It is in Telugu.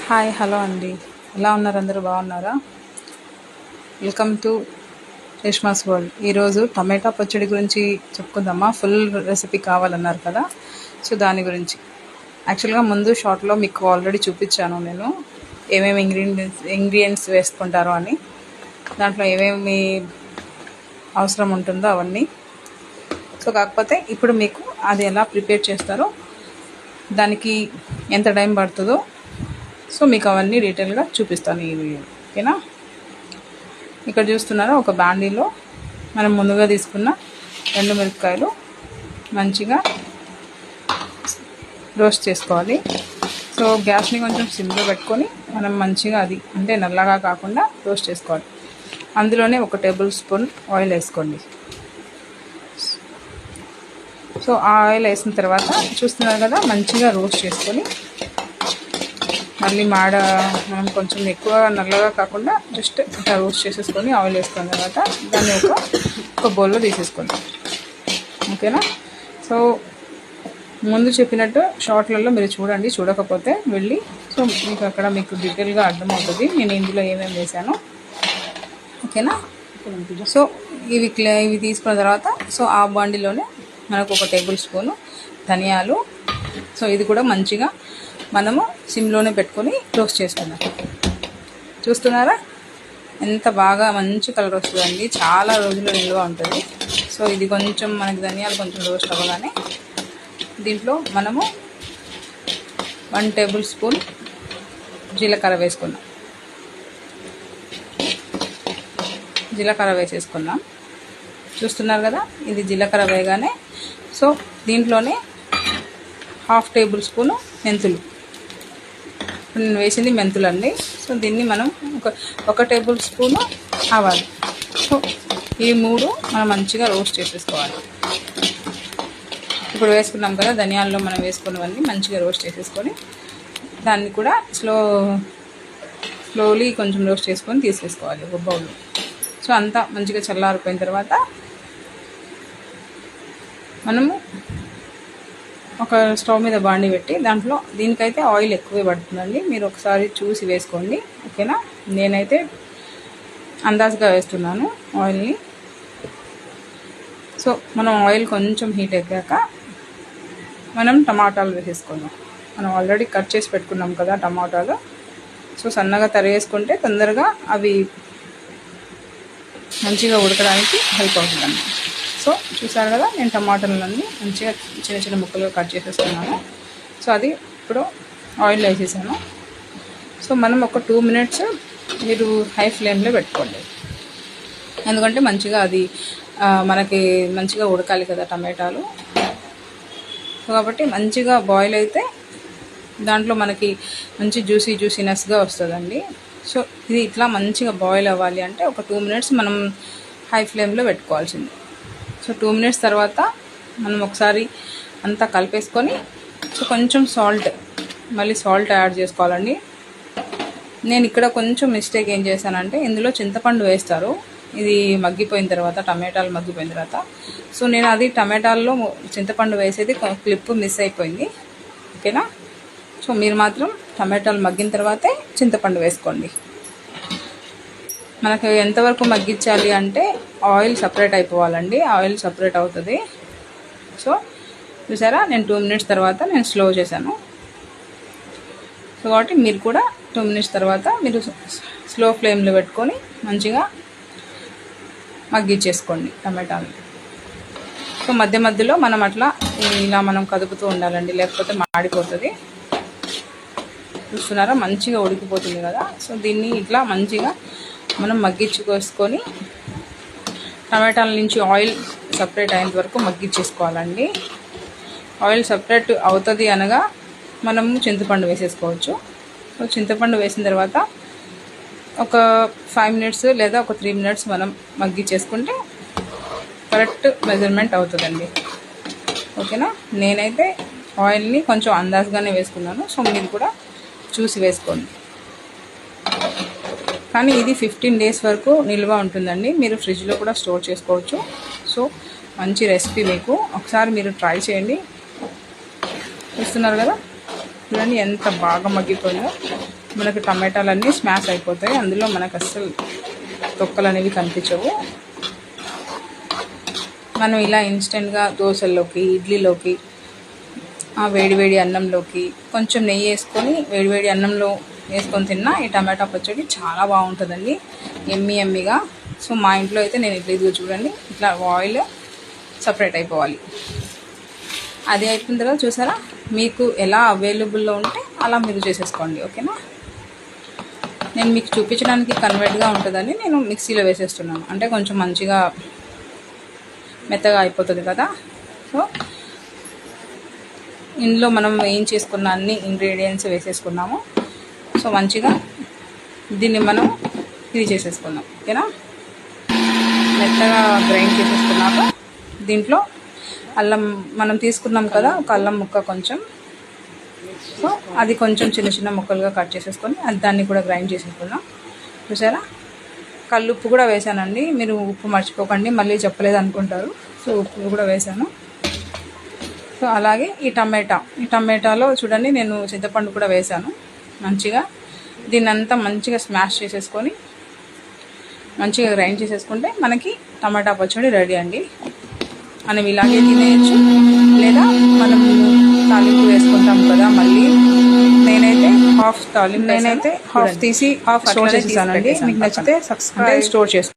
హాయ్ హలో అండి. ఎలా ఉన్నారు? అందరూ బాగున్నారా? Welcome to Reshma's world. ఈరోజు టమాటా పచ్చడి గురించి చెప్పుకుందామా? ఫుల్ రెసిపీ కావాలన్నారు కదా, సో దాని గురించి యాక్చువల్గా ముందు షార్ట్లో మీకు ఆల్రెడీ చూపించాను నేను ఏమేమి ఇంగ్రీడియంట్స్ వేసుకుంటారో అని. దాంట్లో ఏమేమి అవసరం ఉంటుందో అవన్నీ. సో కాకపోతే ఇప్పుడు మీకు అది ఎలా ప్రిపేర్ చేస్తారో, దానికి ఎంత టైం పడుతుందో, సో మీకు అవన్నీ డీటెయిల్గా చూపిస్తాను ఈ వీడియో. ఓకేనా? ఇక్కడ చూస్తున్నారా, ఒక బాండీలో మనం ముందుగా తీసుకున్న 2 మిరపకాయలు మంచిగా రోస్ట్ చేసుకోవాలి. సో గ్యాస్ని కొంచెం సిమ్లో పెట్టుకొని మనం మంచిగా అది అంటే నల్లగా కాకుండా రోస్ట్ చేసుకోవాలి. అందులోనే 1 టేబుల్ స్పూన్ ఆయిల్ వేసుకోండి. సో ఆ ఆయిల్ వేసిన తర్వాత చూస్తున్నారు కదా, మంచిగా రోస్ట్ చేసుకొని మళ్ళీ మనం కొంచెం ఎక్కువ నల్లగా కాకుండా జస్ట్ ఇట్లా రోస్ట్ చేసేసుకొని ఆయిల్ వేసుకున్న తర్వాత దాన్ని ఒక బౌల్లో తీసేసుకోండి. ఓకేనా? సో ముందు చెప్పినట్టు షార్ట్లలో మీరు చూడండి, చూడకపోతే వెళ్ళి. సో మీకు డీటెయిల్గా అర్థమవుతుంది నేను ఇందులో ఏమేమి వేసాను. ఓకేనా? సో ఇవి తీసుకున్న తర్వాత సో ఆ బండిలోనే మనకు 1 టేబుల్ స్పూను ధనియాలు. సో ఇది కూడా మంచిగా మనము సిమ్లోనే పెట్టుకొని రోస్ట్ చేసుకుందాం. చూస్తున్నారా ఎంత బాగా మంచి కలర్ వస్తుందండి, చాలా రోజులు నిల్వ ఉంటుంది. సో ఇది కొంచెం మనకి ధనియాలు కొంచెం రోస్ట్ అవ్వగానే దీంట్లో మనము 1 టేబుల్ స్పూన్ జీలకర్ర వేసుకున్నాం. జీలకర్ర వేసేసుకున్నాం. చూస్తున్నారు కదా, ఇది జీలకర్ర వేయగానే సో దీంట్లోనే 1/2 టేబుల్ స్పూను మెంతులు. నేను వేసింది మెంతులండి. సో దీన్ని మనం 1 టేబుల్ స్పూను ఆవాలు. సో ఈ 3 మనం మంచిగా రోస్ట్ చేసేసుకోవాలి. ఇప్పుడు వేసుకున్నాం కదా, ధనియాల్లో మనం వేసుకున్నవన్నీ మంచిగా రోస్ట్ చేసేసుకొని దాన్ని కూడా స్లోలీ కొంచెం రోస్ట్ చేసుకొని తీసేసుకోవాలి ఒక బౌల్లో. సో అంతా మంచిగా చల్లారిపోయిన తర్వాత మనము ఒక స్టవ్ మీద బాండి పెట్టి దాంట్లో దీనికైతే ఆయిల్ ఎక్కువే పడుతుందండి, మీరు ఒకసారి చూసి వేసుకోండి. ఓకేనా? నేనైతే అందాజుగా వేస్తున్నాను ఆయిల్ని. సో మనం ఆయిల్ కొంచెం హీట్ ఎక్కాక మనం టమాటాలు వేసేసుకుందాం. మనం ఆల్రెడీ కట్ చేసి పెట్టుకున్నాం కదా టమాటాలు. సో సన్నగా తరిగేసుకుంటే తొందరగా అవి మంచిగా ఉడకడానికి హెల్ప్ అవుతుందండి. సో చూసారు కదా, నేను టమాటాలన్నీ మంచిగా చిన్న చిన్న ముక్కలుగా కట్ చేసేస్తున్నాను. సో అది ఇప్పుడు ఆయిల్ వేసేసాను. సో మనం ఒక 2 మినిట్స్ మీరు హై ఫ్లేమ్లో పెట్టుకోండి, ఎందుకంటే మంచిగా అది మనకి మంచిగా ఉడకాలి కదా టమాటాలు. సో కాబట్టి మంచిగా బాయిల్ అయితే దాంట్లో మనకి మంచి జ్యూసీనెస్గా వస్తుందండి. సో ఇది ఇట్లా మంచిగా బాయిల్ అవ్వాలి అంటే ఒక 2 మినిట్స్ మనం హై ఫ్లేమ్లో పెట్టుకోవాల్సింది. సో 2 మినిట్స్ తర్వాత మనం ఒకసారి అంతా కలిపేసుకొని సో కొంచెం మళ్ళీ సాల్ట్ యాడ్ చేసుకోవాలండి. నేను ఇక్కడ కొంచెం మిస్టేక్ ఏం చేశానంటే, ఇందులో చింతపండు వేస్తారు ఇది మగ్గిపోయిన తర్వాత, టమాటాలు మగ్గిపోయిన తర్వాత. సో నేను అది టమాటాల్లో చింతపండు వేసేది క్లిప్ మిస్ అయిపోయింది. ఓకేనా? సో మీరు మాత్రం టమాటాలు మగ్గిన తర్వాతే చింతపండు వేసుకోండి. మనకు ఎంతవరకు మగ్గించాలి అంటే ఆయిల్ సపరేట్ అయిపోవాలండి, ఆయిల్ సపరేట్ అవుతుంది. సో చూసారా, నేను 2 మినిట్స్ తర్వాత నేను స్లో చేశాను. సో కాబట్టి మీరు కూడా 2 మినిట్స్ తర్వాత మీరు స్లో ఫ్లేమ్లో పెట్టుకొని మంచిగా మగ్గించేసుకోండి టమాటాలు. సో మధ్య మధ్యలో మనం అట్లా ఇలా మనం కదుపుతూ ఉండాలండి, లేకపోతే మాడిపోతుంది. చూస్తున్నారా, మంచిగా ఉడికిపోతుంది కదా. సో దీన్ని ఇట్లా మంచిగా మనం మగ్గించుకోసుకొని టమాటాల నుంచి ఆయిల్ సపరేట్ అయ్యేంత వరకు మగ్గించేసుకోవాలండి. ఆయిల్ సపరేట్ అవుతుంది అనగా మనము చింతపండు వేసేసుకోవచ్చు. సో చింతపండు వేసిన తర్వాత ఒక 5 మినిట్స్ లేదా ఒక 3 మినిట్స్ మనం మగ్గించేసుకుంటే కరెక్ట్ మెజర్మెంట్ అవుతుందండి. ఓకేనా? నేనైతే ఆయిల్ని కొంచెం అందాజుగానే వేసుకున్నాను. సో మీరు కూడా చూసి వేసుకోండి. కానీ ఇది 15 డేస్ వరకు నిల్వ ఉంటుందండి, మీరు ఫ్రిడ్జ్లో కూడా స్టోర్ చేసుకోవచ్చు. సో మంచి రెసిపీ, మీకు ఒకసారి మీరు ట్రై చేయండి. చూస్తున్నారు కదా, చూడండి ఎంత బాగా మగ్గిపోయిందో. మనకు టమాటాలన్నీ స్మాష్ అయిపోతాయి, అందులో మనకు అస్సలు తొక్కలు అనేవి కనిపించవు. మనం ఇలా ఇన్స్టెంట్గా దోశల్లోకి, ఇడ్లీలోకి, వేడివేడి అన్నంలోకి కొంచెం నెయ్యి వేసుకొని వేడివేడి అన్నంలో వేసుకొని తిన్నా ఈ టమాటా పచ్చడి చాలా బాగుంటుందండి, ఎమ్మిగా. సో మా ఇంట్లో అయితే నేను ఇట్లా ఇదిగో చూడండి, ఇట్లా ఆయిల్ సపరేట్ అయిపోవాలి. అది అయిపోయిన తర్వాత చూసారా, మీకు ఎలా అవైలబుల్లో ఉంటే అలా మీరు చేసేసుకోండి, ఓకేనా. నేను మీకు చూపించడానికి కన్వర్ట్గా ఉంటుందని నేను మిక్సీలో వేసేస్తున్నాను, అంటే కొంచెం మంచిగా మెత్తగా అయిపోతుంది కదా. సో ఇందులో మనం ఏం చేసుకున్న అన్ని ఇంగ్రీడియంట్స్ వేసేసుకున్నాము. సో మంచిగా దీన్ని మనం ఇది చేసేసుకుందాం, ఓకేనా. మెత్తగా గ్రైండ్ చేసేసుకున్నాక దీంట్లో అల్లం మనం తీసుకున్నాం కదా, ఒక అల్లం ముక్క కొంచెం, సో అది కొంచెం చిన్న చిన్న ముక్కలుగా కట్ చేసేసుకొని దాన్ని కూడా గ్రైండ్ చేసేసుకుందాం. చూసారా, కల్లుప్పు కూడా వేసానండి, మీరు ఉప్పు మర్చిపోకండి, మళ్ళీ చెప్పలేదు అనుకుంటారు. సో ఉప్పు కూడా వేసాను. సో అలాగే ఈ టమాటాలో చూడండి నేను చింతపండు కూడా వేసాను. మంచిగా దీన్ని అంతా మంచిగా స్మాష్ చేసేసుకొని మంచిగా గ్రైండ్ చేసేసుకుంటే మనకి టమాటా పచ్చడి రెడీ అండి. మనం ఇలాగే తినేయచ్చు, లేదా మనం తాలింపు వేసుకుంటాం కదా, మళ్ళీ నేనైతే హాఫ్ తీసి హాఫ్ స్టోర్ చేసేసానండి. మీకు నచ్చితే సబ్స్క్రైబ్ స్టోర్ చేసుకోండి.